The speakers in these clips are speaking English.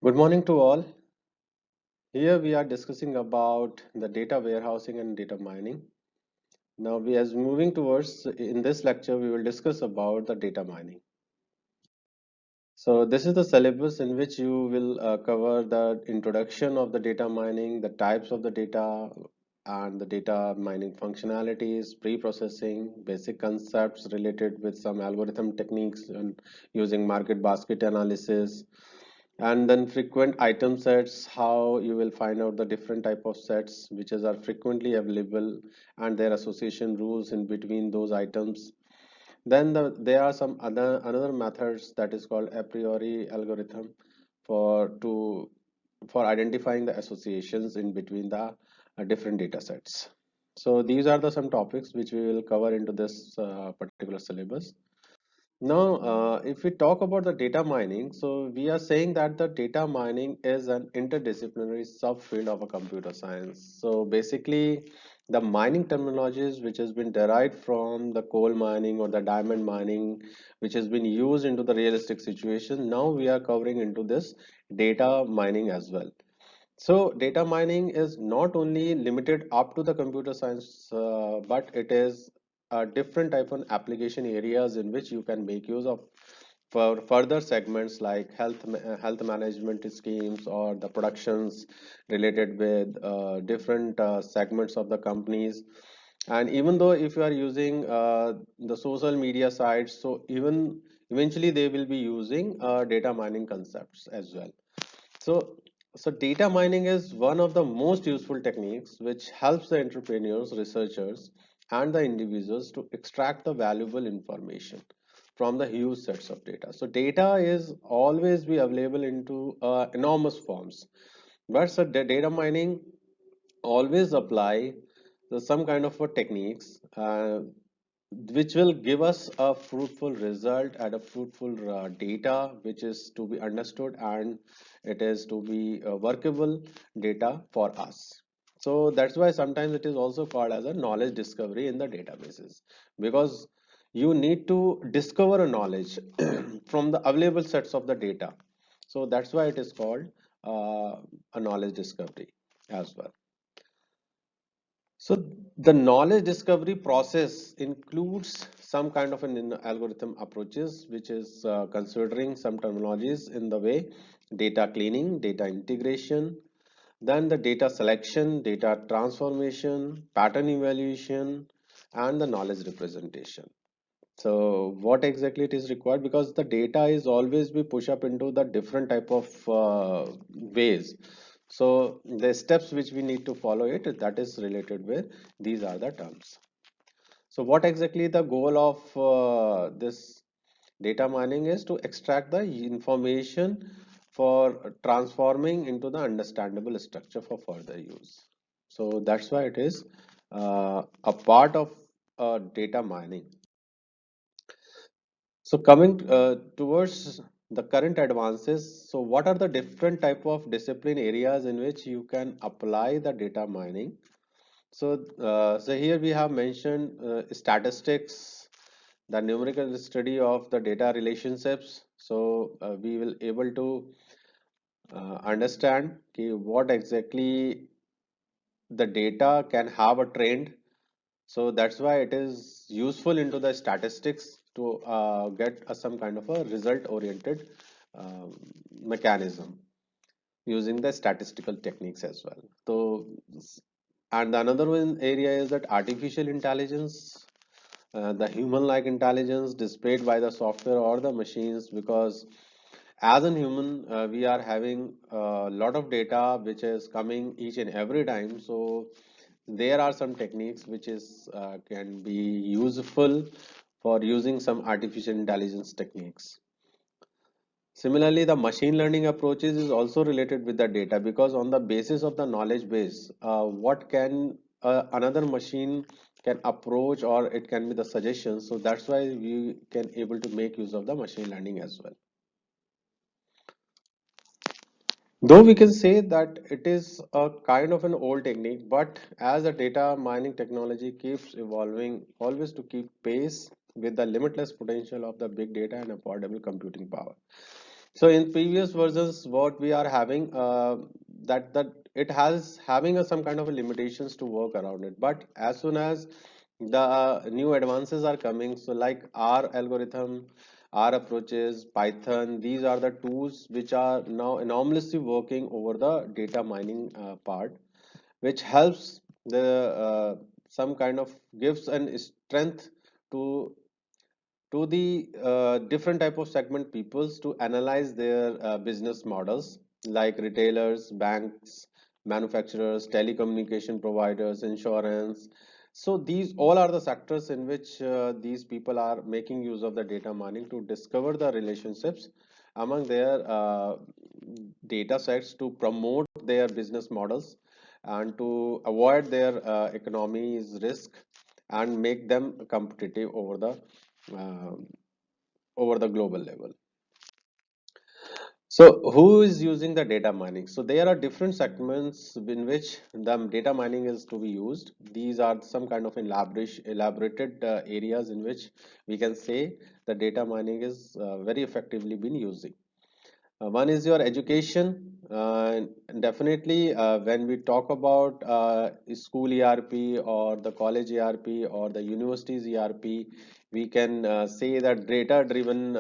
Good morning to all. Here we are discussing about the data warehousing and data mining. Now we as moving towards in this lecture we will discuss about the data mining. So this is the syllabus in which you will cover the introduction of the data mining, the types of the data and the data mining functionalities, pre-processing, basic concepts related with some algorithm techniques and using market basket analysis, and then frequent item sets, how you will find out the different type of sets which are frequently available and their association rules in between those items. Then there are some another methods that is called a priori algorithm for identifying the associations in between the different data sets. So these are the some topics which we will cover into this particular syllabus. Now, if we talk about the data mining, so we are saying that the data mining is an interdisciplinary subfield of a computer science. So basically, the mining terminologies which has been derived from the coal mining or the diamond mining, which has been used into the realistic situation, now we are covering into this data mining as well. So data mining is not only limited up to the computer science, but it is a different type of application areas in which you can make use of for further segments like health management schemes or the productions related with different segments of the companies. And even though if you are using the social media sites, so even eventually they will be using data mining concepts as well. So, so data mining is one of the most useful techniques which helps the entrepreneurs, researchers, and the individuals to extract the valuable information from the huge sets of data. So data is always be available into enormous forms, but so the data mining always apply some kind of a techniques which will give us a fruitful result and a fruitful data which is to be understood, and it is to be workable data for us. So that's why sometimes it is also called as a knowledge discovery in the databases, because you need to discover a knowledge from the available sets of the data. So that's why it is called a knowledge discovery as well. So the knowledge discovery process includes some kind of an algorithm approaches, which is considering some terminologies in the way data cleaning, data integration, then the data selection, data transformation, pattern evaluation, and the knowledge representation. So what exactly it is required, because the data is always be push up into the different type of ways. So the steps which we need to follow it, that is related with these are the terms. So what exactly the goal of this data mining is to extract the information for transforming into the understandable structure for further use. So that's why it is a part of data mining. So coming towards the current advances, so what are the different type of discipline areas in which you can apply the data mining? So here we have mentioned statistics, the numerical study of the data relationships. So we will able to understand what exactly the data can have a trend. So that's why it is useful into the statistics to get some kind of a result oriented mechanism using the statistical techniques as well. So, and another one area is that artificial intelligence, the human like intelligence displayed by the software or the machines, because as a human we are having a lot of data which is coming each and every time. So there are some techniques which is can be useful for using some artificial intelligence techniques. Similarly, the machine learning approaches is also related with the data, because on the basis of the knowledge base, what can another machine can approach, or it can be the suggestions. So that's why we can able to make use of the machine learning as well. Though we can say that it is a kind of an old technique, but as the data mining technology keeps evolving, always to keep pace with the limitless potential of the big data and affordable computing power. So in previous versions, what we are having, that it has having some kind of a limitations to work around it. But as soon as the new advances are coming, so like R algorithm, R approaches, Python, these are the tools which are now enormously working over the data mining part, which helps the some kind of gives an strength to the different type of segment peoples to analyze their business models, like retailers, banks, manufacturers, telecommunication providers, insurance. So these all are the sectors in which these people are making use of the data mining to discover the relationships among their data sets to promote their business models and to avoid their economies risk and make them competitive uh, over the global level. So who is using the data mining? So there are different segments in which the data mining is to be used. These are some kind of elaborated areas in which we can say the data mining is very effectively been using. One is your education. And definitely, when we talk about school ERP or the college ERP or the university's ERP, we can say that data-driven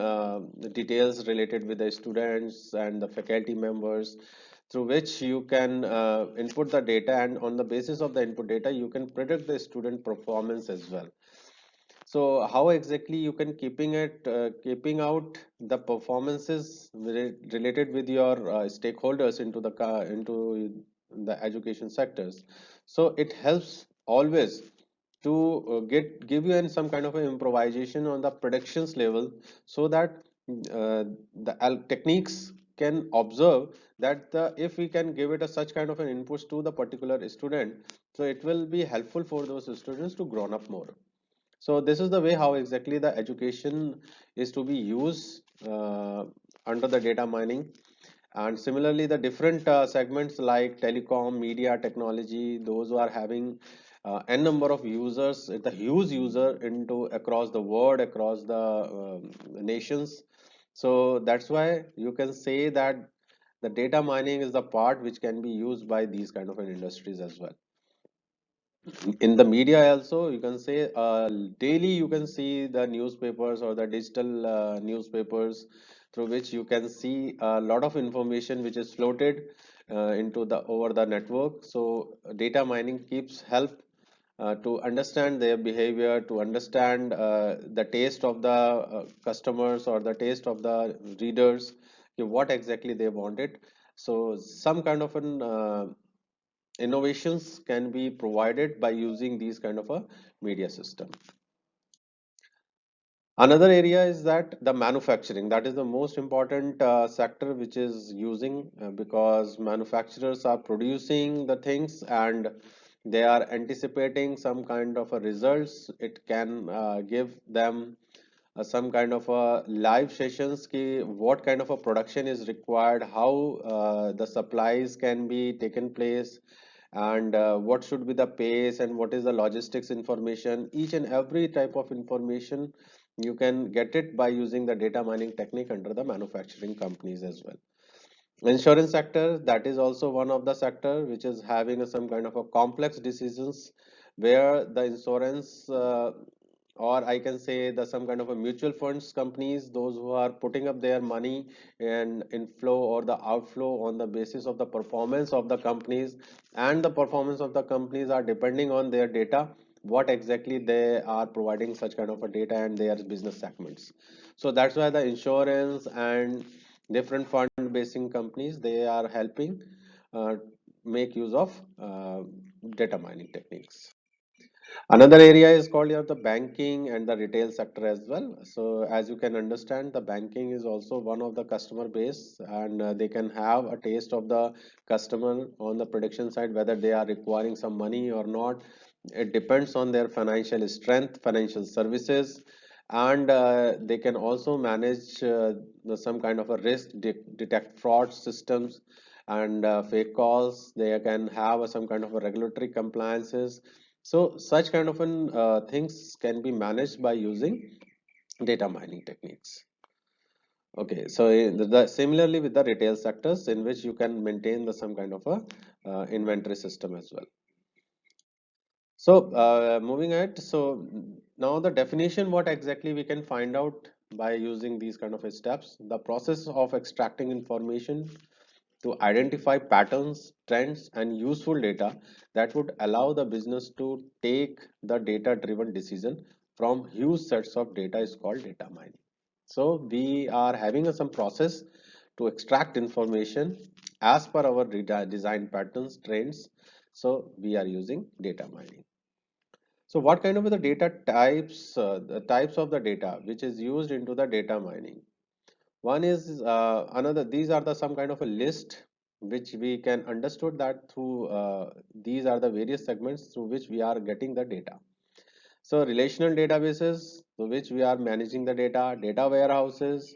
details related with the students and the faculty members, through which you can input the data, and on the basis of the input data, you can predict the student performance as well. So how exactly you can keeping out the performances related with your stakeholders into the education sectors. So it helps always to get give you in some kind of an improvisation on the predictions level, so that the techniques can observe that if we can give it a such kind of an inputs to the particular student, so it will be helpful for those students to grow up more. So this is the way how exactly the education is to be used under the data mining. And similarly, the different segments like telecom, media, technology, those who are having n number of users, the huge user into across the world, across the nations. So that's why you can say that the data mining is the part which can be used by these kind of an industries as well. In the media also, you can say daily you can see the newspapers or the digital newspapers, through which you can see a lot of information which is floated into the over the network. So data mining keeps help to understand their behavior, to understand the taste of the customers or the taste of the readers, okay, what exactly they wanted. So some kind of an innovations can be provided by using these kind of a media system. Another area is that the manufacturing, that is the most important sector which is using, because manufacturers are producing the things and they are anticipating some kind of a results. It can give them some kind of a live sessions ki what kind of a production is required, how the supplies can be taken place, and what should be the pace and what is the logistics information. Each and every type of information you can get it by using the data mining technique under the manufacturing companies as well. Insurance sector, that is also one of the sector which is having some kind of a complex decisions, where the insurance or I can say the some kind of a mutual funds companies, those who are putting up their money and inflow or the outflow on the basis of the performance of the companies, and the performance of the companies are depending on their data, what exactly they are providing such kind of a data and their business segments. So that's why the insurance and different fund basing companies, they are helping uh, make use of data mining techniques. Another area is called the banking and the retail sector as well. So as you can understand, the banking is also one of the customer base, and they can have a taste of the customer on the prediction side, whether they are requiring some money or not. It depends on their financial strength, financial services, and they can also manage some kind of a risk, detect fraud systems and fake calls. They can have some kind of a regulatory compliances. So such kind of things can be managed by using data mining techniques. Okay, so similarly with the retail sectors in which you can maintain the some kind of a inventory system as well. So moving ahead, so now the definition, what exactly we can find out by using these kind of steps, the process of extracting information to identify patterns, trends, and useful data that would allow the business to take the data-driven decision from huge sets of data is called data mining. So we are having some process to extract information as per our design patterns, trends. So we are using data mining. So what kind of the data types, the types of the data which is used into the data mining? One is another, these are the some kind of a list which we can understood that through these are the various segments through which we are getting the data. So relational databases through which we are managing the data warehouses,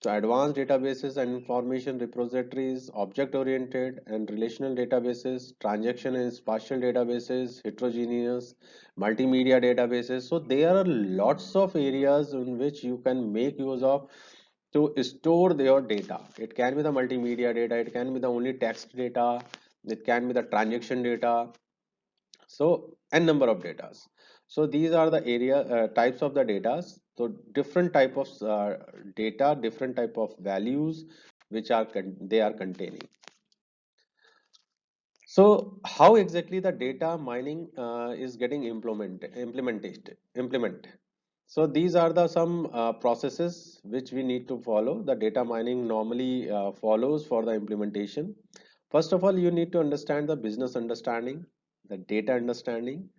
so advanced databases and information repositories, object-oriented and relational databases, transaction and spatial databases, heterogeneous, multimedia databases. So there are lots of areas in which you can make use of to store your data. It can be the multimedia data, it can be the only text data, it can be the transaction data, so n number of data. So these are the area types of the data. So different type of data, different type of values which are they are containing. So how exactly the data mining is getting implement. So these are the some processes which we need to follow. The data mining normally follows for the implementation. First of all, you need to understand the business understanding, the data understanding,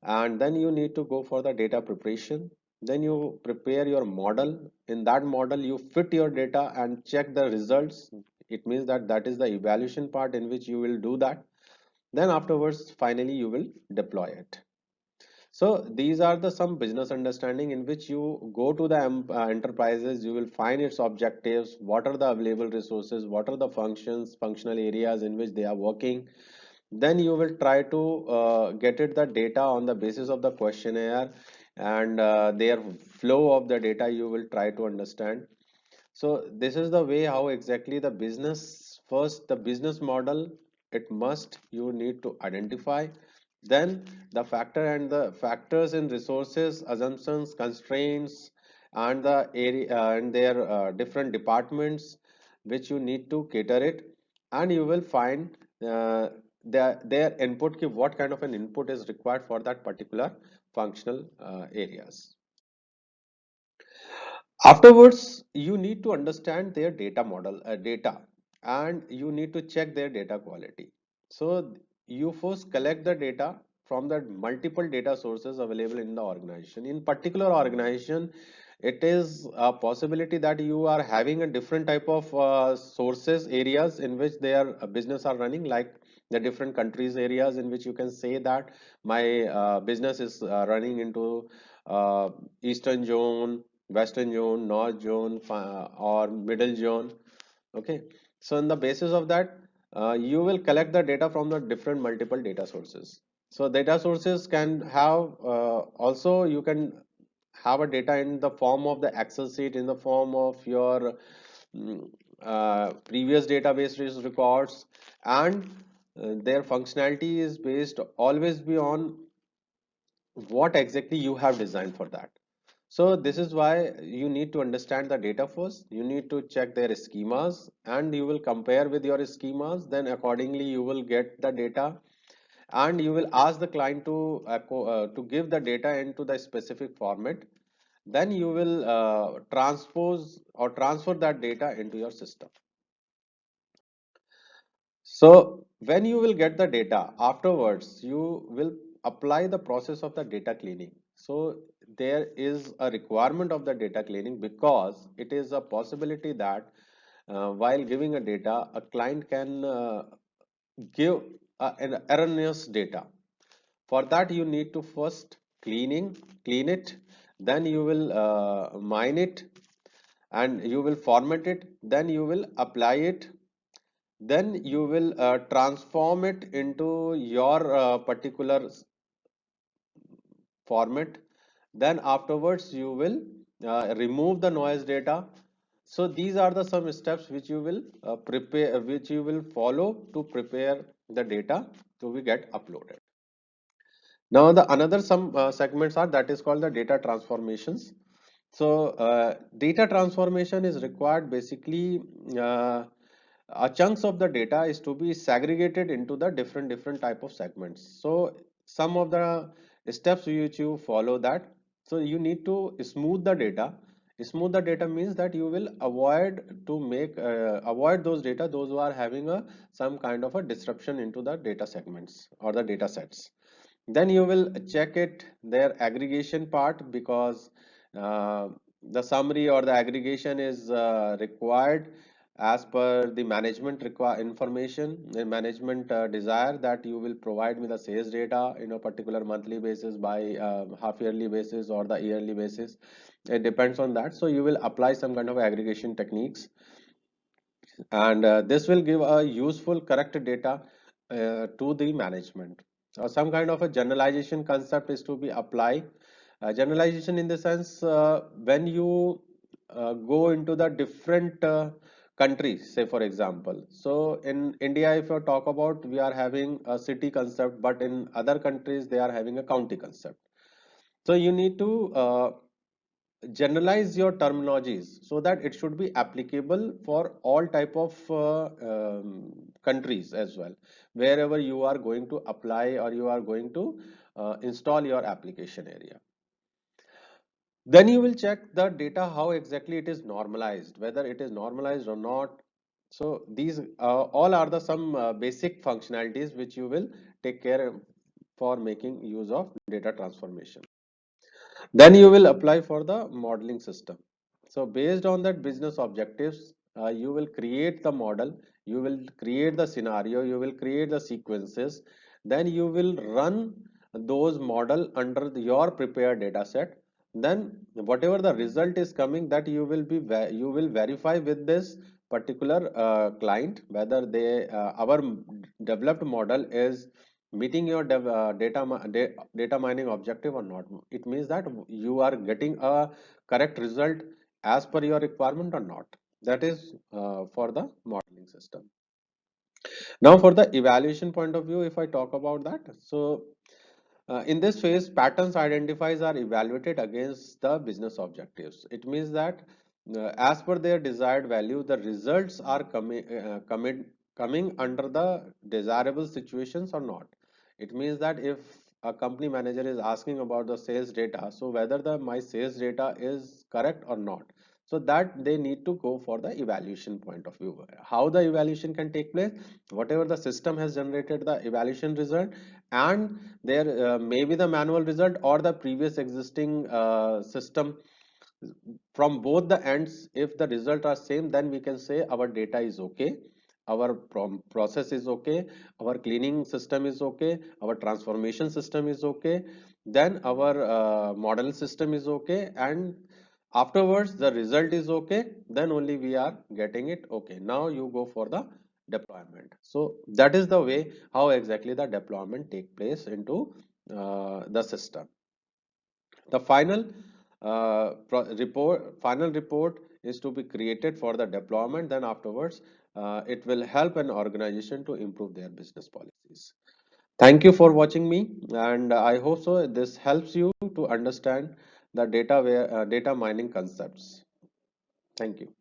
and then you need to go for the data preparation. Then you prepare your model. In that model you fit your data and check the results. It means that that is the evaluation part in which you will do that. Then afterwards finally you will deploy it. So these are the some business understanding in which you go to the enterprises, you will find its objectives, what are the available resources, what are the functional areas in which they are working. Then you will try to get it the data on the basis of the questionnaire, and their flow of the data you will try to understand. So this is the way how exactly the business, first the business model, it must you need to identify. Then the factor and the factors in resources, assumptions, constraints, and the area and their different departments which you need to cater it. And you will find their input ki what kind of an input is required for that particular functional areas. Afterwards, you need to understand their data, and you need to check their data quality. So you first collect the data from the multiple data sources available in the organization. In particular organization, it is a possibility that you are having a different type of sources areas in which their business are running, like the different countries areas in which you can say that my business is running into uh, eastern zone, western zone, north zone, or middle zone. Okay, so on the basis of that, you will collect the data from the different multiple data sources. So data sources can have also you can have a data in the form of the Excel sheet, in the form of your mm, previous database records, and their functionality is based always be on what exactly you have designed for that. So this is why you need to understand the data first. You need to check their schemas, and you will compare with your schemas. Then accordingly you will get the data, and you will ask the client to give the data into the specific format. Then you will transpose or transfer that data into your system. So when you will get the data, afterwards you will apply the process of the data cleaning. So there is a requirement of the data cleaning, because it is a possibility that while giving a data, a client can give an erroneous data. For that you need to first clean it, then you will mine it, and you will format it, then you will apply it, then you will transform it into your particular format. Then afterwards you will remove the noise data. So these are the some steps which you will prepare, which you will follow to prepare the data to be get uploaded. Now the another some segments are that is called the data transformations. So data transformation is required basically chunks of the data is to be segregated into the different type of segments. So some of the steps which you follow that. So you need to smooth the data. Smooth the data means that you will avoid to make avoid those data those who are having a some kind of a disruption into the data segments or the data sets. Then you will check it their aggregation part, because uh, the summary or the aggregation is required as per the management require information, the management desire that you will provide me the sales data in a particular monthly basis, by half yearly basis or the yearly basis. It depends on that. So you will apply some kind of aggregation techniques, and this will give a useful correct data to the management. Some kind of a generalization concept is to be applied. Generalization in the sense, when you go into the different countries, say for example, so in India if you talk about, we are having a city concept, but in other countries they are having a county concept. So you need to generalize your terminologies so that it should be applicable for all type of countries as well, wherever you are going to apply or you are going to install your application area. Then you will check the data how exactly it is normalized, whether it is normalized or not. So these all are the some basic functionalities which you will take care for making use of data transformation. Then you will apply for the modeling system. So based on that business objectives, you will create the model, you will create the scenario, you will create the sequences, then you will run those model under your prepared data set. Then whatever the result is coming, that you will be you will verify with this particular client whether they our developed model is meeting your data mining objective or not. It means that you are getting a correct result as per your requirement or not. That is for the modeling system. Now for the evaluation point of view, if I talk about that, so in this phase, patterns identifies are evaluated against the business objectives. It means that as per their desired value, the results are coming under the desirable situations or not. It means that if a company manager is asking about the sales data, so whether the my sales data is correct or not, so that they need to go for the evaluation point of view. How the evaluation can take place? Whatever the system has generated the evaluation result, and there may be the manual result or the previous existing system. From both the ends, if the result are same, then we can say our data is okay, our process is okay, our cleaning system is okay, our transformation system is okay, then our model system is okay, and afterwards the result is okay, then only we are getting it okay. Now you go for the deployment. So that is the way how exactly the deployment take place into the system. The final report is to be created for the deployment. Then afterwards, it will help an organization to improve their business policies. Thank you for watching me, and I hope so this helps you to understand the data mining concepts. Thank you.